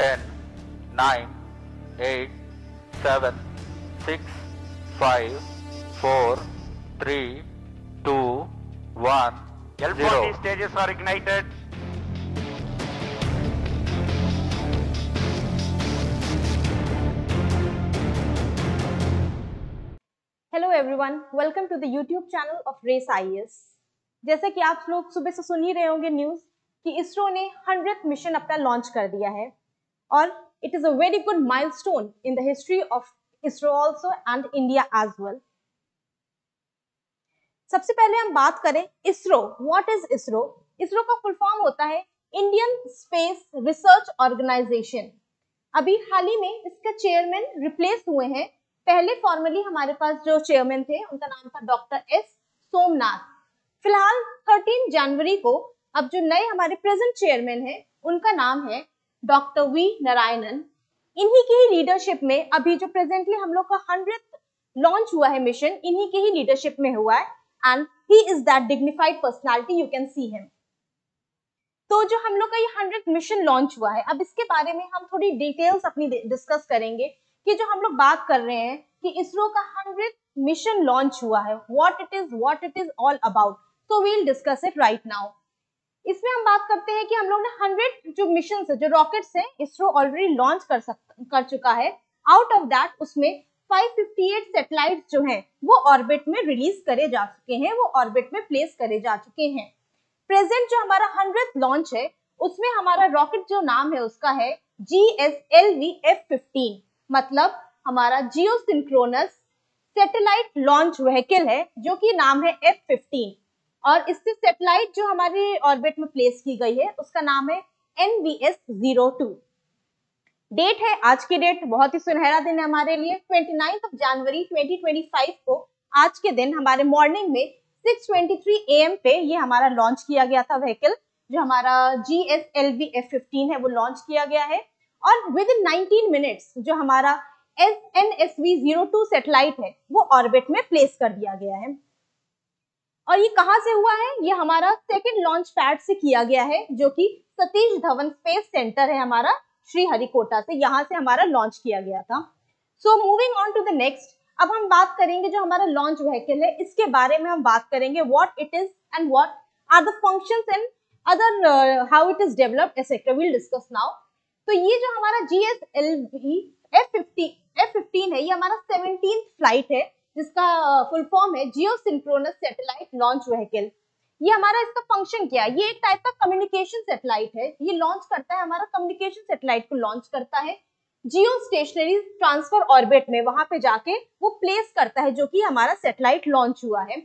10, 9, 8, 7, 6, 5, 4, 3, 2, 1, L40 0. stages are ignited. Hello everyone, welcome to the YouTube channel of race IAS. जैसे कि आप लोग सुबह से सुन ही रहे होंगे न्यूज़ कि इसरो ने 100th मिशन अपना लॉन्च कर दिया है और it is a very good milestone in the history of ISRO also and India as well. सबसे पहले हम बात करें इसरो। What is ISRO? इसरो का फुल फॉर्म होता है इंडियन स्पेस रिसर्च ऑर्गेनाइजेशन। अभी हाल ही में इसका चेयरमैन रिप्लेस हुए हैं। पहले फॉर्मली हमारे पास जो चेयरमैन थे उनका नाम था डॉक्टर एस सोमनाथ। फिलहाल 13 जनवरी को अब जो नए हमारे प्रेजेंट चेयरमैन हैं उनका नाम है डॉक्टर वी नारायणन। इन्हीं की ही लीडरशिप में अभी जो प्रेजेंटली हम लोग का 100th लॉन्च हुआ है मिशन, इन्हीं की ही लीडरशिप में हुआ है and he is that dignified personality, you can see him. तो जो हम लोग का ये 100th मिशन लॉन्च हुआ है, अब इसके बारे में हम थोड़ी डिटेल्स अपनी डिस्कस करेंगे कि जो हम लोग बात कर रहे हैं कि इसरो का 100th मिशन लॉन्च हुआ है, what it is all about. So we will discuss it right now. इसमें हम बात करते हैं कि हम लोग ने 100 जो मिशन है, जो रॉकेट्स है, इसरो ऑलरेडी लॉन्च कर चुका है। आउट ऑफ दैट उसमें 558 सैटेलाइट्स जो हैं वो ऑर्बिट में रिलीज करे जा चुके हैं, वो ऑर्बिट में प्लेस करे जा चुके हैं। प्रेजेंट जो हमारा 100th लॉन्च है उसमें हमारा रॉकेट जो नाम है उसका है GSLV F15, मतलब हमारा जियो सिंक्रोनस सैटेलाइट लॉन्च व्हीकल है जो कि नाम है F15। और इससे सैटेलाइट जो हमारी ऑर्बिट में प्लेस की गई है उसका नाम है NVS-02। डेट है आज की डेट, बहुत ही सुनहरा दिन है हमारे लिए। 29 जनवरी 2025 को आज के दिन हमारे मॉर्निंग में 6:23 AM पे ये हमारा लॉन्च किया गया था व्हीकल। जो हमारा GSLV F15 है वो लॉन्च किया गया है और विद इन 19 मिनट्स जो हमारा NSV-02 सैटेलाइट है वो ऑर्बिट में प्लेस कर दिया गया है। और ये कहां से हुआ है? ये हमारा सेकंड लॉन्च पैड से किया गया है जो कि सतीश धवन स्पेस सेंटर है हमारा श्रीहरिकोटा से, यहाँ से हमारा लॉन्च किया गया था। So moving on to the next, अब हम बात करेंगे जो हमारा लॉन्च व्हीकल है इसके बारे में हम बात करेंगे what it is and what are the functions and other how it is developed etcetera, we will discuss now. तो ये जो हमारा GSLV F15 है ये हमारा 17th फ्लाइट है जिसका फुल फॉर्म है जियो सिंक्रोनस सैटेलाइट लॉन्च व्हीकल। ये हमारा इसका फंक्शन क्या है? ये एक टाइप का कम्युनिकेशन सैटेलाइट है। ये लॉन्च करता है, हमारा कम्युनिकेशन सैटेलाइट को लॉन्च करता है जियो स्टेशनरी ट्रांसफर ऑर्बिट में, वहां पे जाके वो प्लेस करता है जो कि हमारा सैटेलाइट लॉन्च हुआ है।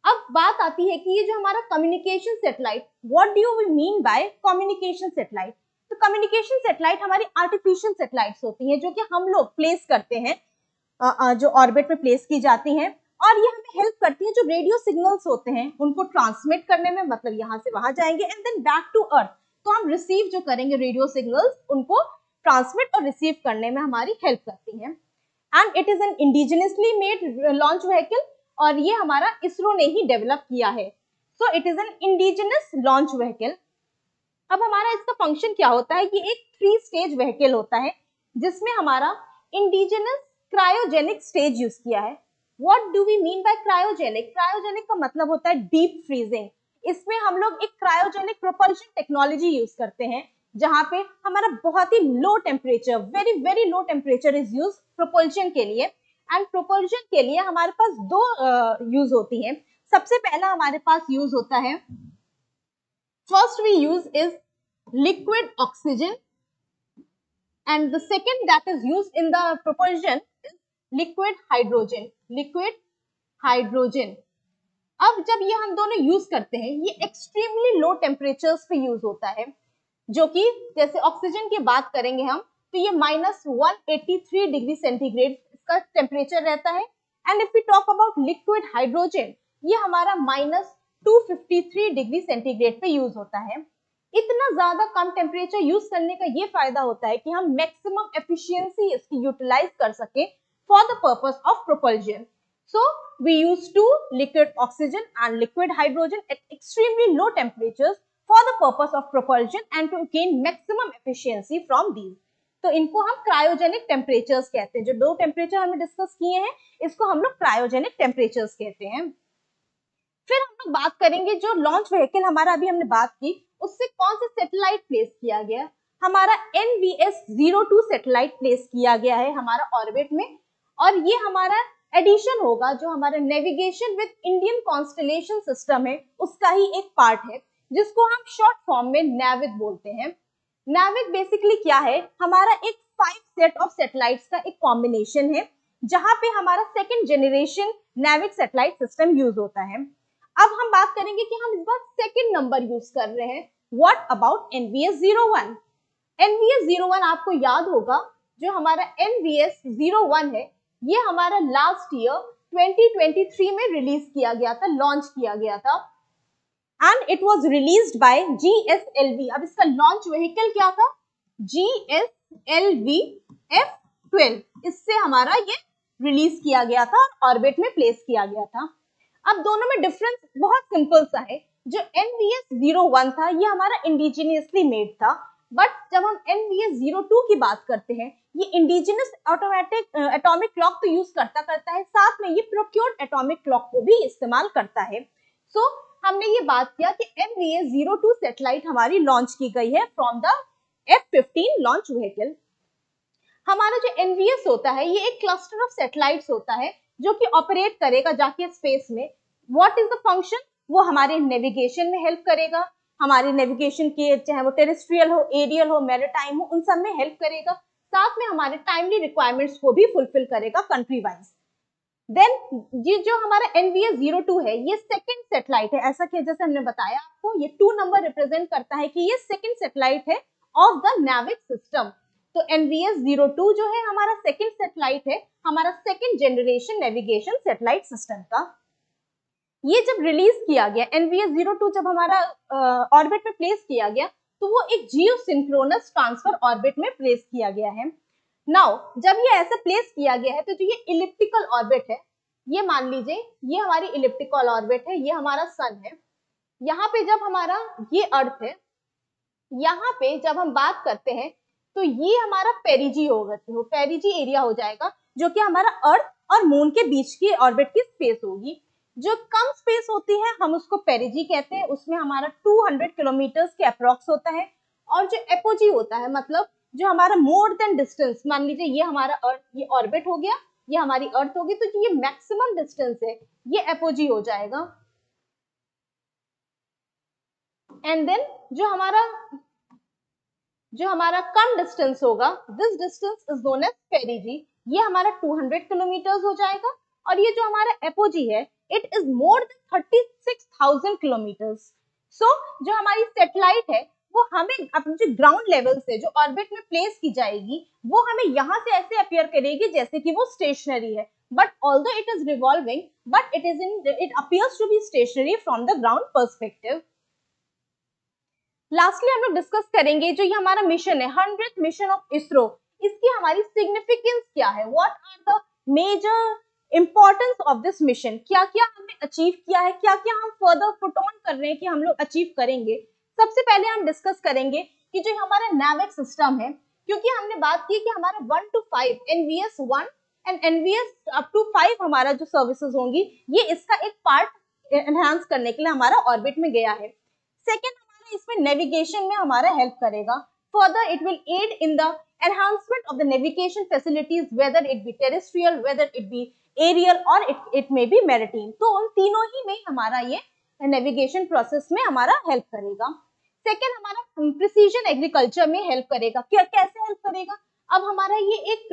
अब बात आती है कि ये जो हमारा communication satellite, what do you mean by communication satellite? तो कम्युनिकेशन सैटेलाइट हमारी आर्टिफिशियल सैटेलाइट्स होती हैं जो कि हम लोग प्लेस करते हैं, जो ऑर्बिट में प्लेस की जाती हैं और ये हमें हेल्प करती है। जो रेडियो सिग्नल्स होते हैं उनको ट्रांसमिट करने में, मतलब यहाँ से वहां जाएंगे and then back to earth, तो हम रिसीव जो करेंगे रेडियो सिग्नल्स उनको ट्रांसमिट और रिसीव करने में हमारी हेल्प करती है। And it is an indigenously made launch vehicle और ये हमारा इसरो ने ही डेवलप किया है। So it is an indigenous launch vehicle. अब हमारा इसका फंक्शन क्या होता है? ये एक 3 स्टेज व्हीकल होता है जिसमें हमारा इंडिजिनस क्रायोजेनिक स्टेज यूज किया है। What do we mean by cryogenic? Cryogenic का मतलब होता है डीप फ्रीजिंग। इसमें हम लोग एक क्रायोजेनिक प्रोपल्शन टेक्नोलॉजी यूज करते हैं जहां पे हमारा बहुत ही low temperature, very very low temperature is use propulsion के लिए। एंड प्रोपल्शन के लिए हमारे पास 2 यूज होती है। सबसे पहला हमारे पास यूज होता है, first we use is liquid oxygen and the second that is used in the propulsion is liquid hydrogen. Liquid hydrogen. अब जब ये हम दोनों यूज करते हैं ये एक्सट्रीमली लो टेम्परेचर्स पे यूज होता है, जो कि जैसे ऑक्सीजन की बात करेंगे हम तो ये -183 डिग्री सेंटीग्रेड इसका टेम्परेचर रहता है। And if we talk about liquid hydrogen ये हमारा -253 डिग्री सेंटीग्रेड पे यूज होता है। इतना ज्यादा कम टेम्परेचर यूज करने का ये फायदा होता है कि हम मैक्सिमम एफिशिएंसी इसकी यूटिलाइज कर सके for the purpose of propulsion. So we use two liquid oxygen and liquid hydrogen at extremely low temperatures for the purpose of propulsion and to gain maximum efficiency from these. तो इनको हम cryogenic temperatures कहते हैं। जो दो temperature हमने discuss किए हैं इसको हम लोग क्रायोजेनिक टेम्परेचर्स कहते हैं। फिर हम लोग बात करेंगे जो लॉन्च व्हीकल हमारा अभी हमने बात की उससे कौन से सैटेलाइट प्लेस किया गया, हमारा NVS-02 सैटेलाइट प्लेस किया गया है हमारा ऑर्बिट में, और ये हमारा एडिशन होगा जो हमारा navigation with Indian constellation system है उसका ही एक पार्ट है, जिसको हम शॉर्ट फॉर्म में NAVIC बोलते हैं। NAVIC बेसिकली क्या है, हमारा एक 5 सेट ऑफ सैटेलाइट्स का एक कॉम्बिनेशन है जहां पे हमारा second generation NAVIC satellite system use होता है। अब हम बात करेंगे कि हम इस बार सेकंड नंबर यूज कर रहे हैं। What about NVS-01? NVS-01 आपको याद होगा जो हमारा NVS-01 है ये हमारा लास्ट ईयर 2023 में रिलीज किया गया था, लॉन्च किया गया था, and it was released by GSLV। अब इसका लॉन्च व्हीकल क्या था, GSLV F12, इससे हमारा ये रिलीज किया गया था, ऑर्बिट में प्लेस किया गया था। अब दोनों में डिफरेंस बहुत सिंपल सा है। जो NVS-01 था ये हमारा इंडिजिनियसली मेड था, बट जब हम NVS-02 की बात करते हैं ये इंडिजिनस ऑटोमेटिक एटॉमिक क्लॉक तो यूज करता है, साथ में ये प्रोक्योर्ड एटॉमिक क्लॉक को भी इस्तेमाल करता है। सो हमने ये बात किया कि NVS-02 सैटेलाइट हमारी लॉन्च की गई है from the F15 launch vehicle. हमारा जो NVS होता है ये एक क्लस्टर ऑफ सैटेलाइट्स होता है जो कि ऑपरेट करेगा जाके स्पेस में। व्हाट इज द फंक्शन, वो हमारे नेविगेशन में हेल्प करेगा, हमारे नेविगेशन के चाहे वो टेरेस्ट्रियल हो, एरियल हो, मैरीटाइम हो, उन सब में हेल्प करेगा, साथ में हमारे टाइमली रिक्वायरमेंट्स को भी फुलफिल करेगा कंट्री वाइज। देन ये जो हमारा NVS-02 है ये सेकंड सैटेलाइट है, ऐसा कि जैसे हमने बताया आपको ये 2 नंबर रिप्रेजेंट करता है कि ये सेकंड सैटेलाइट है ऑफ द NAVIC सिस्टम। तो NVS-02 जो है हमारा सेकंड सैटेलाइट है, हमारा second generation navigation satellite system का। ये जब रिलीज किया गया NVS-02 जब हमारा ऑर्बिट में प्लेस किया गया तो वो एक जियोसिंक्रोनस ट्रांसफर ऑर्बिट में प्लेस किया गया है। नाउ जब ये ऐसे प्लेस किया गया है तो जो ये इलिप्टिकल ऑर्बिट है, ये मान लीजिए ये हमारी इलिप्टिकल ऑर्बिट है, ये हमारा सन है, यहाँ पे जब हमारा ये अर्थ है, यहाँ पे जब हम बात करते हैं तो ये हमारा पेरिजी होगा, तो पेरिजी एरिया हो जाएगा जो कि हमारा अर्थ और मून के बीच की ऑर्बिट की स्पेस होगी। जो कम स्पेस होती है हम उसको पेरिजी कहते हैं, उसमें हमारा 200 किलोमीटर के अप्रॉक्स होता है। और जो एपोजी होता है मतलब जो हमारा मोर देन डिस्टेंस, मान लीजिए ये हमारा अर्थ, ये ऑर्बिट हो गया, ये हमारी अर्थ होगी, तो जो ये मैक्सिमम डिस्टेंस है ये एपोजी हो जाएगा। एंड देन जो हमारा कम डिस्टेंस होगा, this distance is known as perigee, ये हमारा 200 किलोमीटर हो जाएगा। और ये जो हमारा एपोजी है it is more than 36,000 kilometre. So जो हमारी सैटेलाइट है वो हमें अपने जो ग्राउंड लेवल से जो ऑर्बिट में प्लेस की जाएगी वो हमें यहाँ से ऐसे अपीयर करेगी जैसे कि वो स्टेशनरी है, but although it is revolving but it appears to be stationary from the ground perspective. Lastly हम लोग डिस्कस करेंगे जो ये हमारा मिशन है 100th मिशन ऑफ इसरो, इसकी हमारी सिग्निफिकेंस क्या है, what are the major importance of this mission, क्या क्या हमने अचीव किया है, क्या क्या हम फर्दर पुट ऑन कर रहे हैं कि हम लोग अचीव करेंगे। सबसे पहले हम डिस्कस करेंगे कि जो हमारा NAVIC सिस्टम है, क्योंकि हमने बात की कि हमारा 1 to 5 NVS-1 and NVS up to 5 हमारा जो सर्विसेज होंगी ये इसका एक पार्ट एनहांस करने के लिए हमारा ऑर्बिट में गया है। सेकेंड इसमें नेविगेशन में हमारा हेल्प करेगा, further it will aid in the enhancement of the navigation facilities whether it be terrestrial, whether it be aerial और इट मे बी मैरिटाइम। तो उन तीनों ही में हमारा ये नेविगेशन प्रोसेस में हमारा हेल्प करेगा। सेकेंड हमारा प्रिसीजन एग्रीकल्चर में हेल्प करेगा, क्या कैसे हेल्प करेगा, अब हमारा ये एक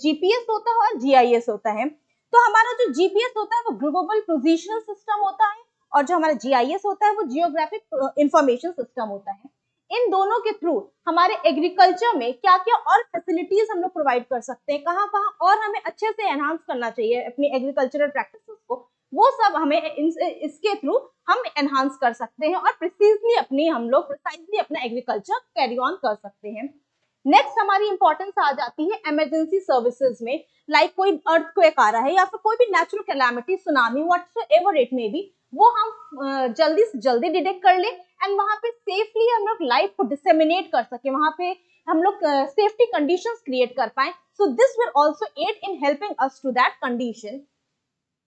जीपीएस होता है और GIS होता है। तो हमारा जो जीपीएस होता है वो ग्लोबल पोजिशनल सिस्टम होता है और जो हमारा GIS होता है वो जियोग्राफिक इंफॉर्मेशन सिस्टम होता है। इन दोनों के थ्रू हमारे एग्रीकल्चर में क्या क्या और फैसिलिटीज हम लोग प्रोवाइड कर सकते हैं, कहाँ कहाँ और हमें अच्छे से एनहांस करना चाहिए अपनी एग्रीकल्चरल प्रैक्टिसेस को, वो सब हमें इसके थ्रू हम एनहांस कर सकते हैं और प्रिसाइजली अपना एग्रीकल्चर कैरी ऑन कर सकते हैं। नेक्स्ट हमारी इंपॉर्टेंस आ जाती है इमरजेंसी सर्विसेज में, लाइक कोई अर्थक्वेक आ रहा है या फिर कोई भी natural calamity, tsunami, whatsoever it may B, वो हम जल्दी से जल्दी डिटेक्ट कर ले एंड वहां पे सेफली हम लोग लाइफ को डिसेमिनेट कर सके, वहां पे हम लोग सेफ्टी कंडीशंस क्रिएट कर पाए. So this will also aid in helping us to that condition.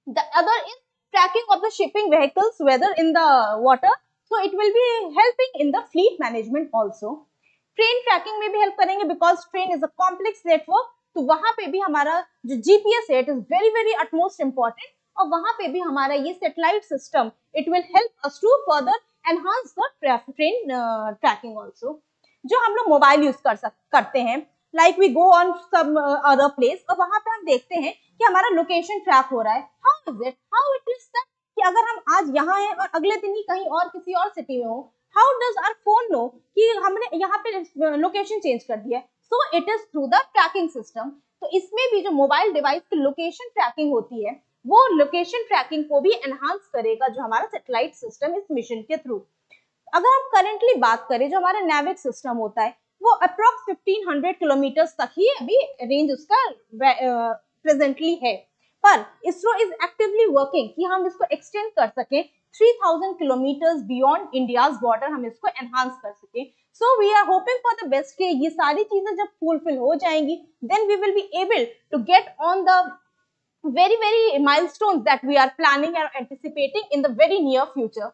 The other is tracking of the shipping vehicles whether in the water. So it will be helping in the fleet management also. Train tracking में भी help करेंगे because train is a complex network. तो वहां पे भी हमारा जो GPS है it is very very utmost important. और वहां पे भी हमारा ये satellite system it will help us to further enhance the train tracking also. जो हम लोग मोबाइल यूज करते हैं, like we go on some other place, और वहां पे हम देखते हैं कि हमारा लोकेशन ट्रैक हो रहा है. How is it, how it is that कि अगर हम आज यहाँ हैं और अगले दिन ही कहीं और किसी और सिटी में हो, how does our phone know कि हमने यहाँ पे लोकेशन चेंज कर दिया है? So it is through the tracking system. तो इसमें भी जो मोबाइल डिवाइस की लोकेशन ट्रैकिंग होती है वो लोकेशन ट्रैकिंग को भी एनहांस करेगा जो हमारा सैटेलाइट सिस्टम इस मिशन के थ्रू. अगर हम करेंटली बात करें, जो हमारा नेविक सिस्टम होता है वो अप्रॉक्स 1500 किलोमीटर्स तक ही अभी रेंज उसका प्रेजेंटली है. पर इसरो इज एक्टिवली वर्किंग कि हम इसको एक्सटेंड कर सकें 3000 किलोमीटर्स बियॉन्ड इंडियाज बॉर्डर, हम इसको एनहांस कर सकें. So we are hoping for the best कि ये सारी चीजें जब फुलफिल हो जाएंगी then we will be able to get on the very milestones that we are planning and anticipating in the very near future.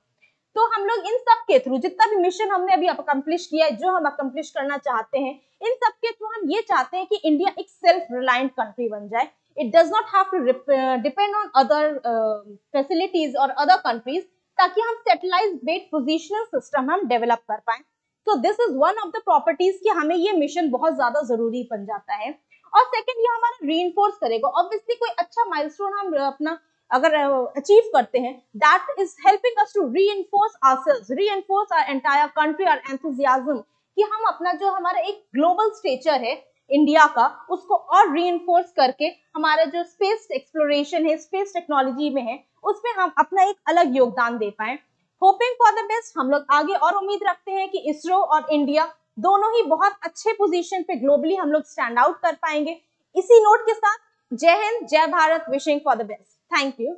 तो हम लोग इन सब के थ्रू जितना भी मिशन हमने अभी अकम्प्लिश किया है, जो हम अकम्प्लिश करना चाहते हैं, इन सब के थ्रू हम ये चाहते हैं कि इंडिया एक सेल्फ रिलायंट कंट्री बन जाए. It does not have to depend on other facilities और अदर कंट्रीज, ताकि हम सैटेलाइट बेस्ड पोजिशनल सिस्टम हम डेवलप कर पाए. तो this is one of the properties कि हमें ये मिशन बहुत ज्यादा जरूरी बन जाता है. और सेकंड, ये हमारा रीइंफोर्स करेगा. ऑब्वियसली कोई अच्छा माइलस्टोन हम अपना अगर अचीव करते हैं, that is helping us to reinforce ourselves, reinforce our entire country, our enthusiasm, कि हम अपना जो हमारा एक ग्लोबल स्टेचर है इंडिया का उसको और रीइंफोर्स करके हमारा जो स्पेस एक्सप्लोरेशन है, स्पेस टेक्नोलॉजी में है, उसमें हम अपना एक अलग योगदान दे पाए. Hopping for the best. हम लोग आगे और उम्मीद रखते हैं कि इसरो और इंडिया दोनों ही बहुत अच्छे पोजीशन पे ग्लोबली हम लोग स्टैंड आउट कर पाएंगे. इसी नोट के साथ जय हिंद, जय Bharat, wishing for the best. Thank you.